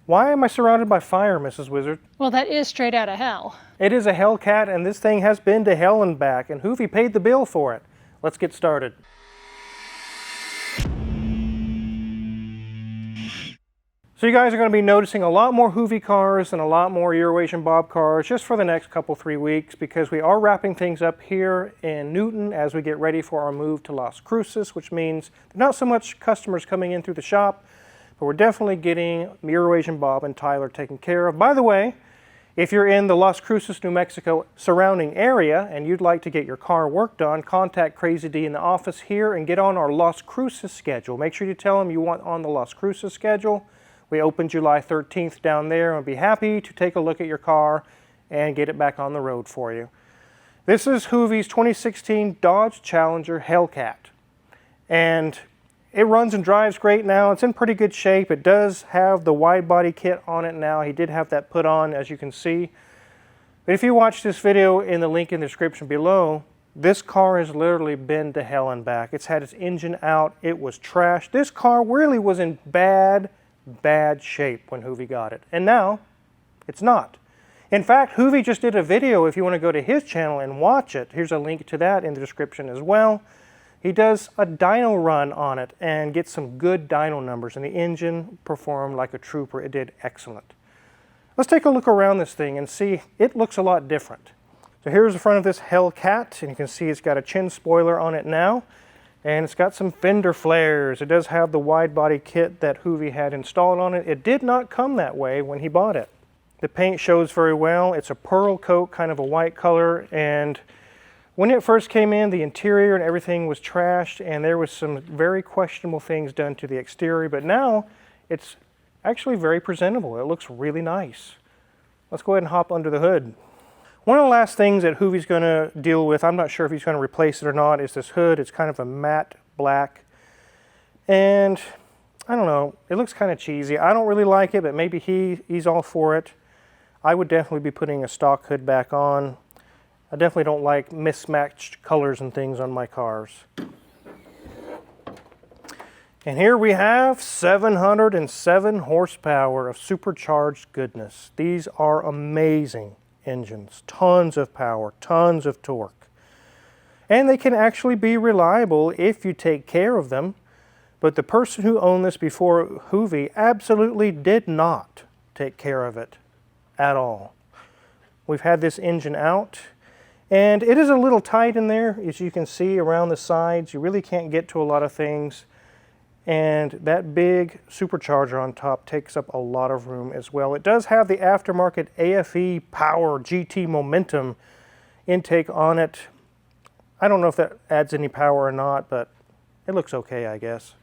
Why am I surrounded by fire, Mrs. Wizard? Well, that is straight out of hell. It is a Hellcat, and this thing has been to hell and back, and Hoovie paid the bill for it. Let's get started. So you guys are going to be noticing a lot more Hoovie cars and a lot more Eurasian Bob cars just for the next couple, 3 weeks, because we are wrapping things up here in Newton as we get ready for our move to Las Cruces, which means not so much customers coming in through the shop, but we're definitely getting Eurasian Bob and Tyler taken care of. By the way, if you're in the Las Cruces, New Mexico surrounding area and you'd like to get your car worked on, contact Crazy D in the office here and get on our Las Cruces schedule. Make sure you tell them you want on the Las Cruces schedule. We open July 13th down there and be happy to take a look at your car and get it back on the road for you. This is Hoovie's 2016 Dodge Challenger Hellcat. And it runs and drives great now. It's in pretty good shape. It does have the wide body kit on it now. He did have that put on, as you can see. But if you watch this video in the link in the description below, this car has literally been to hell and back. It's had its engine out. It was trashed. This car really was in bad shape when Hoovie got it. And now, it's not. In fact, Hoovie just did a video if you want to go to his channel and watch it. Here's a link to that in the description as well. He does a dyno run on it and gets some good dyno numbers, and the engine performed like a trooper. It did excellent. Let's take a look around this thing and see. It looks a lot different. So here's the front of this Hellcat, and you can see it's got a chin spoiler on it now. And it's got some fender flares. It does have the wide body kit that Hoovie had installed on it. It did not come that way when he bought it. The paint shows very well. It's a pearl coat, kind of a white color. And when it first came in, the interior and everything was trashed, and there was some very questionable things done to the exterior. But now it's actually very presentable. It looks really nice. Let's go ahead and hop under the hood. One of the last things that Hoovie's going to deal with, I'm not sure if he's going to replace it or not, is this hood. It's kind of a matte black. And I don't know, it looks kind of cheesy. I don't really like it, but maybe he's all for it. I would definitely be putting a stock hood back on. I definitely don't like mismatched colors and things on my cars. And here we have 707 horsepower of supercharged goodness. These are amazing engines, tons of power, tons of torque. And they can actually be reliable if you take care of them. But the person who owned this before Hoovie absolutely did not take care of it at all. We've had this engine out, and it is a little tight in there, as you can see around the sides. You really can't get to a lot of things. And that big supercharger on top takes up a lot of room as well. It does have the aftermarket AFE Power GT Momentum intake on it. I don't know if that adds any power or not, but it looks okay, I guess.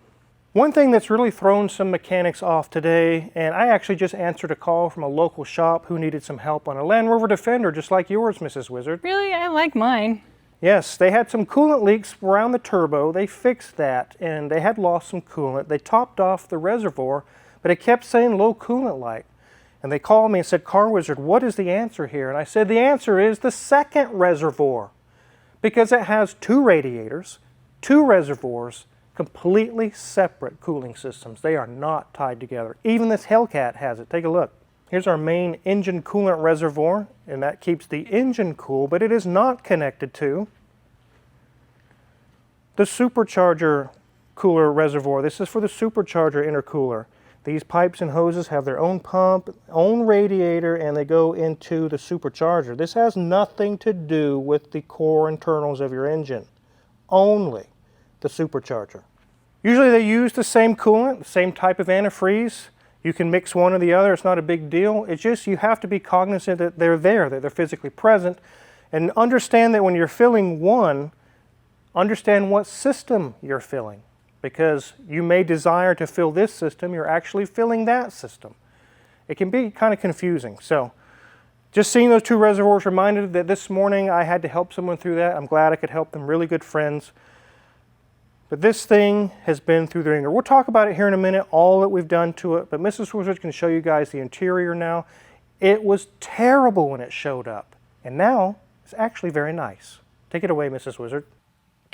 One thing that's really thrown some mechanics off today, and I actually just answered a call from a local shop who needed some help on a Land Rover Defender, just like yours, Mrs. Wizard. Really? I like mine. Yes, they had some coolant leaks around the turbo. They fixed that, and they had lost some coolant. They topped off the reservoir, but it kept saying low coolant light. And they called me and said, "Car Wizard, what is the answer here?" And I said, the answer is the second reservoir, because it has two radiators, two reservoirs, completely separate cooling systems. They are not tied together. Even this Hellcat has it. Take a look. Here's our main engine coolant reservoir, and that keeps the engine cool, but it is not connected to the supercharger cooler reservoir. This is for the supercharger intercooler. These pipes and hoses have their own pump, own radiator, and they go into the supercharger. This has nothing to do with the core internals of your engine, only the supercharger. Usually they use the same coolant, the same type of antifreeze. You can mix one or the other, it's not a big deal. It's just you have to be cognizant that they're there, that they're physically present, and understand that when you're filling one, understand what system you're filling. Because you may desire to fill this system, you're actually filling that system. It can be kind of confusing. So just seeing those two reservoirs reminded that this morning I had to help someone through that. I'm glad I could help them, really good friends. But this thing has been through the ringer. We'll talk about it here in a minute, all that we've done to it. But Mrs. Wizard can show you guys the interior now. It was terrible when it showed up. And now it's actually very nice. Take it away, Mrs. Wizard.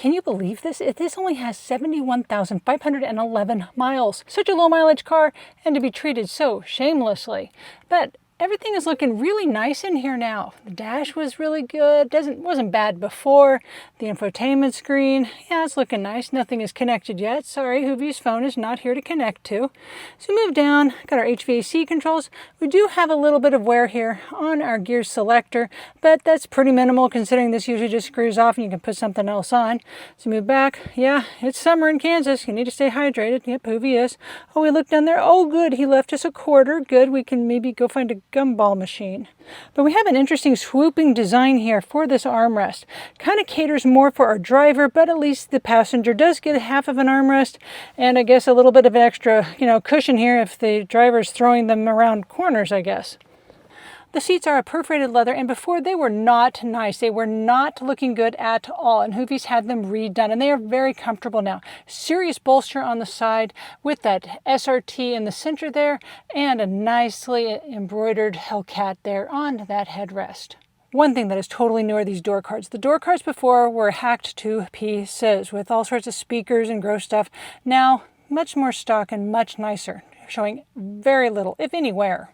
Can you believe this? This only has 71,511 miles. Such a low mileage car, and to be treated so shamelessly. But everything is looking really nice in here now. The dash was really good. Wasn't bad before. The infotainment screen, yeah, it's looking nice. Nothing is connected yet. Sorry, Hoovies' phone is not here to connect to. So we move down, got our HVAC controls. We do have a little bit of wear here on our gear selector, but that's pretty minimal considering this usually just screws off and you can put something else on. So move back. Yeah, it's summer in Kansas. You need to stay hydrated. Yep, Hoovie is. Oh, we look down there. Oh, good. He left us a quarter. Good. We can maybe go find a gumball machine. But we have an interesting swooping design here for this armrest. Kind of caters more for our driver, but at least the passenger does get half of an armrest and I guess a little bit of an extra, cushion here if the driver's throwing them around corners, I guess. The seats are a perforated leather, and before they were not nice. They were not looking good at all, and Hoovies had them redone, and they are very comfortable now. Serious bolster on the side with that SRT in the center there, and a nicely embroidered Hellcat there on that headrest. One thing that is totally new are these door cards. The door cards before were hacked to pieces with all sorts of speakers and gross stuff. Now, much more stock and much nicer, showing very little, if any, wear.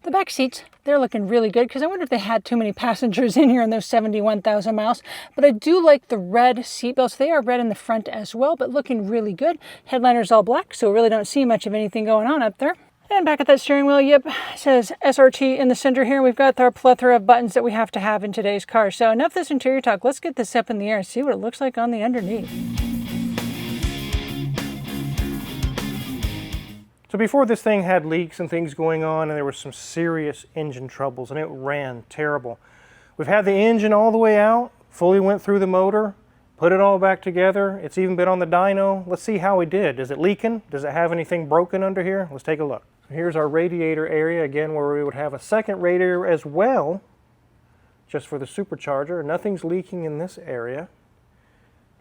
The back seats, they're looking really good because I wonder if they had too many passengers in here in those 71,000 miles. But I do like the red seat belts. They are red in the front as well, but looking really good. Headliner's all black, so really don't see much of anything going on up there. And back at that steering wheel, yep, it says SRT in the center here. We've got our plethora of buttons that we have to have in today's car. So enough of this interior talk. Let's get this up in the air and see what it looks like on the underneath. So before this thing had leaks and things going on, and there was some serious engine troubles, and it ran terrible. We've had the engine all the way out, fully went through the motor, put it all back together. It's even been on the dyno. Let's see how we did. Is it leaking? Does it have anything broken under here? Let's take a look. Here's our radiator area, again, where we would have a second radiator as well, just for the supercharger. Nothing's leaking in this area.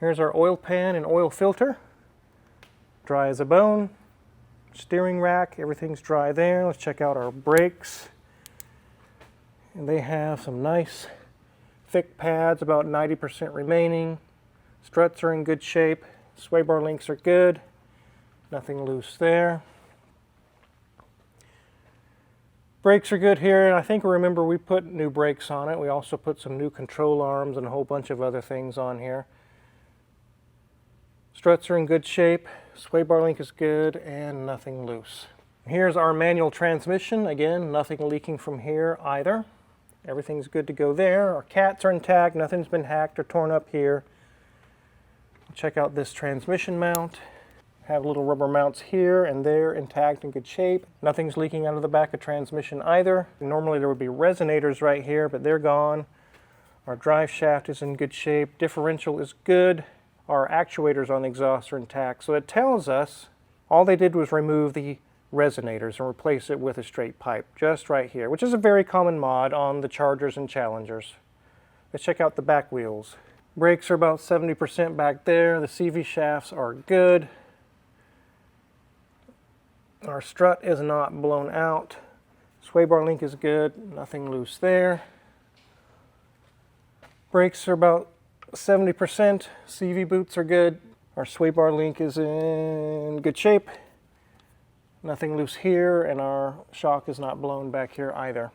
Here's our oil pan and oil filter. Dry as a bone. Steering rack, everything's dry there. Let's check out our brakes. And they have some nice thick pads, about 90% remaining. Struts are in good shape. Sway bar links are good. Nothing loose there. Brakes are good here, and I think remember we put new brakes on it. We also put some new control arms and a whole bunch of other things on here. Struts are in good shape. Sway bar link is good and nothing loose. Here's our manual transmission. Again, nothing leaking from here either. Everything's good to go there. Our cats are intact. Nothing's been hacked or torn up here. Check out this transmission mount. Have little rubber mounts here and there, intact and good shape. Nothing's leaking out of the back of transmission either. Normally there would be resonators right here, but they're gone. Our drive shaft is in good shape. Differential is good. Our actuators on the exhaust are intact. So it tells us all they did was remove the resonators and replace it with a straight pipe, just right here, which is a very common mod on the Chargers and Challengers. Let's check out the back wheels. Brakes are about 70% back there. The CV shafts are good. Our strut is not blown out. Sway bar link is good. Nothing loose there. Brakes are about 70%. CV boots are good. Our sway bar link is in good shape. Nothing loose here, and our shock is not blown back here either.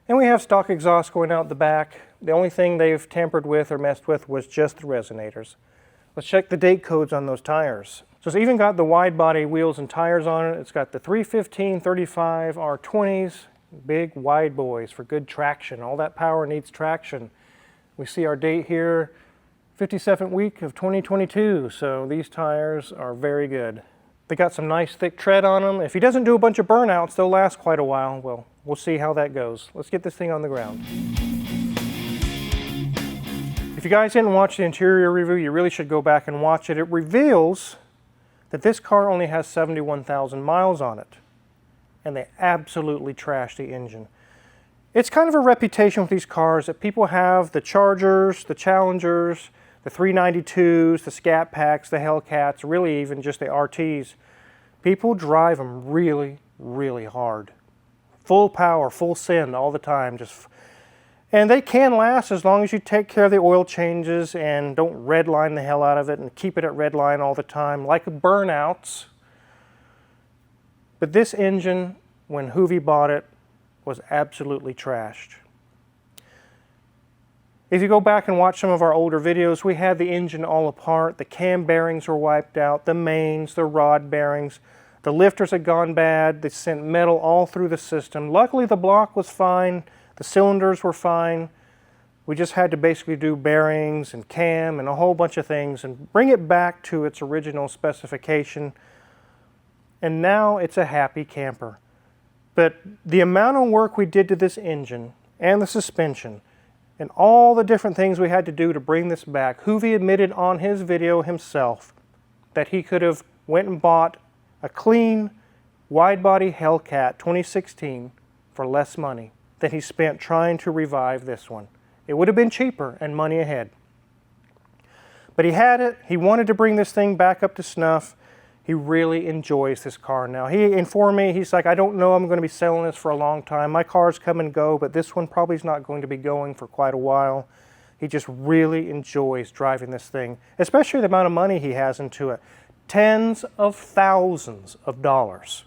And we have stock exhaust going out the back. The only thing they've tampered with or messed with was just the resonators. Let's check the date codes on those tires. So it's even got the wide body wheels and tires on it. It's got the 315, 35, R20s, big wide boys for good traction. All that power needs traction. We see our date here, 57th week of 2022, so these tires are very good. They got some nice thick tread on them. If he doesn't do a bunch of burnouts, they'll last quite a while. Well, we'll see how that goes. Let's get this thing on the ground. If you guys didn't watch the interior review, you really should go back and watch it. It reveals that this car only has 71,000 miles on it, and they absolutely trashed the engine. It's kind of a reputation with these cars that people have the Chargers, the Challengers, the 392s, the Scat Packs, the Hellcats, really even just the RTs. People drive them really, really hard. Full power, full send all the time. And they can last as long as you take care of the oil changes and don't redline the hell out of it and keep it at redline all the time, like burnouts. But this engine, when Hoovie bought it, was absolutely trashed. If you go back and watch some of our older videos, we had the engine all apart. The cam bearings were wiped out, the mains, the rod bearings. The lifters had gone bad. They sent metal all through the system. Luckily, the block was fine. The cylinders were fine. We just had to basically do bearings and cam and a whole bunch of things and bring it back to its original specification. And now it's a happy camper. But the amount of work we did to this engine and the suspension and all the different things we had to do to bring this back, Hoovie admitted on his video himself that he could have went and bought a clean wide-body Hellcat 2016 for less money than he spent trying to revive this one. It would have been cheaper and money ahead. But he had it. He wanted to bring this thing back up to snuff. He really enjoys this car now. He informed me, he's like, I don't know I'm going to be selling this for a long time. My cars come and go, but this one probably is not going to be going for quite a while. He just really enjoys driving this thing, especially the amount of money he has into it. Tens of thousands of dollars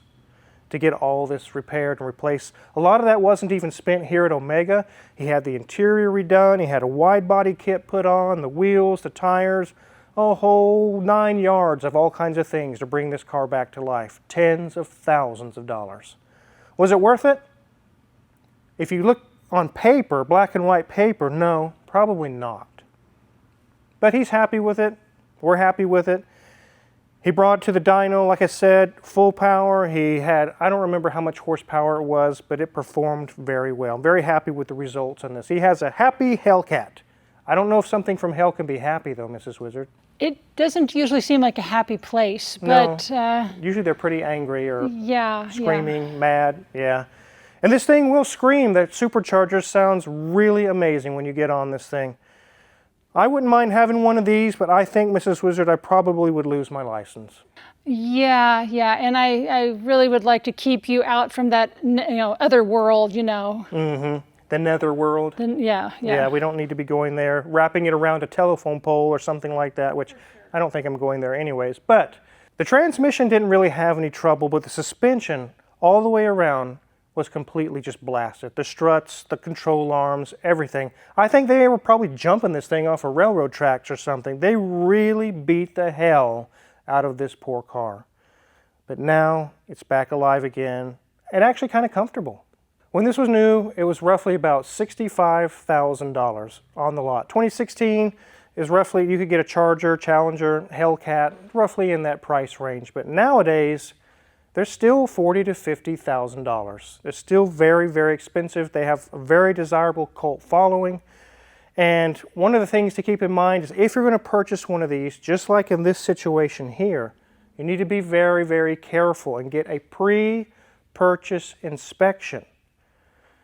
to get all this repaired and replaced. A lot of that wasn't even spent here at Omega. He had the interior redone, he had a wide body kit put on, the wheels, the tires, a whole 9 yards of all kinds of things to bring this car back to life. Tens of thousands of dollars. Was it worth it? If you look on paper, black and white paper, no, probably not. But he's happy with it. We're happy with it. He brought it to the dyno, like I said, full power. He had, I don't remember how much horsepower it was, but it performed very well. I'm very happy with the results on this. He has a happy Hellcat. I don't know if something from hell can be happy though, Mrs. Wizard. It doesn't usually seem like a happy place, but... No. Usually they're pretty angry or yeah, screaming, mad, yeah. And this thing will scream. That supercharger sounds really amazing when you get on this thing. I wouldn't mind having one of these, but I think, Mrs. Wizard, I probably would lose my license. Yeah, and I really would like to keep you out from that, other world, Mm-hmm. The nether world. Yeah. Yeah, we don't need to be going there, wrapping it around a telephone pole or something like that, which I don't think I'm going there anyways. But the transmission didn't really have any trouble, but the suspension all the way around was completely just blasted. The struts, the control arms, everything. I think they were probably jumping this thing off of railroad tracks or something. They really beat the hell out of this poor car. But now it's back alive again and actually kind of comfortable. When this was new, it was roughly about $65,000 on the lot. 2016 is roughly, you could get a Charger, Challenger, Hellcat, roughly in that price range. But nowadays, they're still $40,000 to $50,000. They're still very, very expensive. They have a very desirable cult following. And one of the things to keep in mind is if you're going to purchase one of these, just like in this situation here, you need to be very, very careful and get a pre-purchase inspection.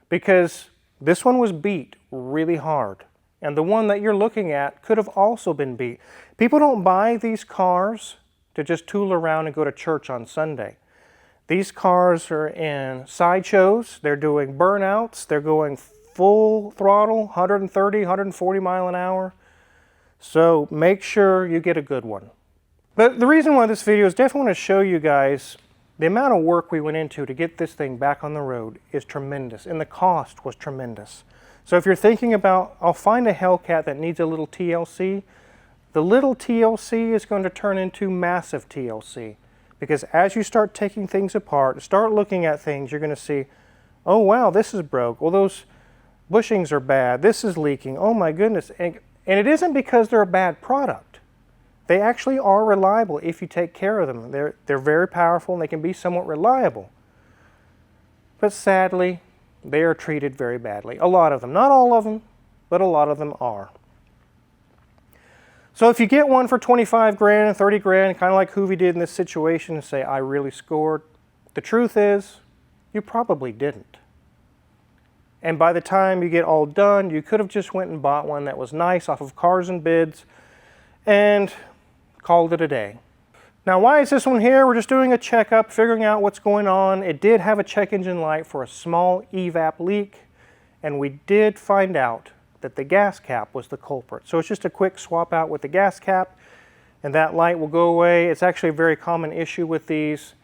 Because this one was beat really hard. And the one that you're looking at could have also been beat. People don't buy these cars to just tool around and go to church on Sunday. These cars are in sideshows, they're doing burnouts, they're going full throttle, 130, 140 mile an hour. So make sure you get a good one. But the reason why this video is definitely want to show you guys the amount of work we went into to get this thing back on the road is tremendous, and the cost was tremendous. So if you're thinking about, I'll find a Hellcat that needs a little TLC, the little TLC is going to turn into massive TLC. Because as you start taking things apart, start looking at things, you're going to see, oh wow, this is broke. Well, those bushings are bad. This is leaking. Oh my goodness. And it isn't because they're a bad product. They actually are reliable if you take care of them. They're very powerful and they can be somewhat reliable. But sadly, they are treated very badly. A lot of them. Not all of them, but a lot of them are. So if you get one for 25 grand and 30 grand, kind of like Hoovie did in this situation, and say, I really scored, the truth is, you probably didn't. And by the time you get all done, you could have just went and bought one that was nice off of Cars and Bids and called it a day. Now, why is this one here? We're just doing a checkup, figuring out what's going on. It did have a check engine light for a small evap leak, and we did find out that the gas cap was the culprit. So it's just a quick swap out with the gas cap, and that light will go away. It's actually a very common issue with these.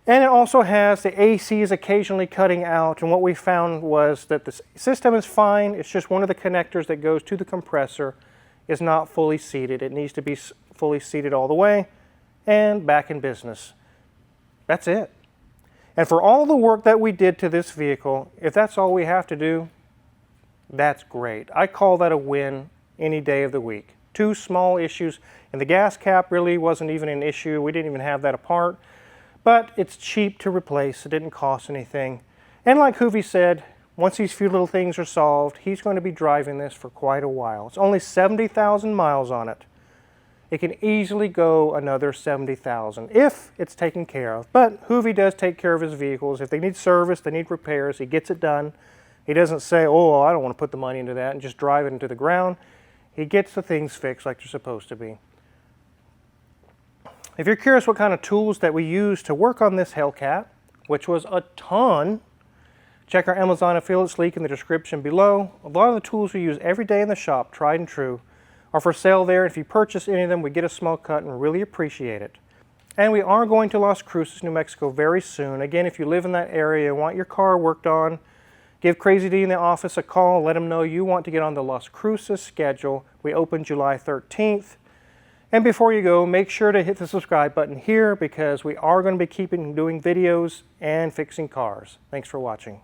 And it also has the AC is occasionally cutting out, and what we found was that the system is fine. It's just one of the connectors that goes to the compressor is not fully seated. It needs to be fully seated all the way and back in business. That's it. And for all the work that we did to this vehicle, if that's all we have to do, that's great. I call that a win any day of the week. Two small issues, and the gas cap really wasn't even an issue. We didn't even have that apart, but it's cheap to replace. It didn't cost anything. And like Hoovie said, once these few little things are solved, he's going to be driving this for quite a while. It's only 70,000 miles on it. It can easily go another 70,000 if it's taken care of. But Hoovie does take care of his vehicles. If they need service, they need repairs, he gets it done. He doesn't say, oh, I don't want to put the money into that and just drive it into the ground. He gets the things fixed like they're supposed to be. If you're curious what kind of tools that we use to work on this Hellcat, which was a ton, check our Amazon affiliates link in the description below. A lot of the tools we use every day in the shop, tried and true, are for sale there. If you purchase any of them, we get a small cut and really appreciate it. And we are going to Las Cruces, New Mexico very soon. Again, if you live in that area and want your car worked on, give Crazy D in the office a call. Let them know you want to get on the Las Cruces schedule. We open July 13th. And before you go, make sure to hit the subscribe button here because we are going to be doing videos and fixing cars. Thanks for watching.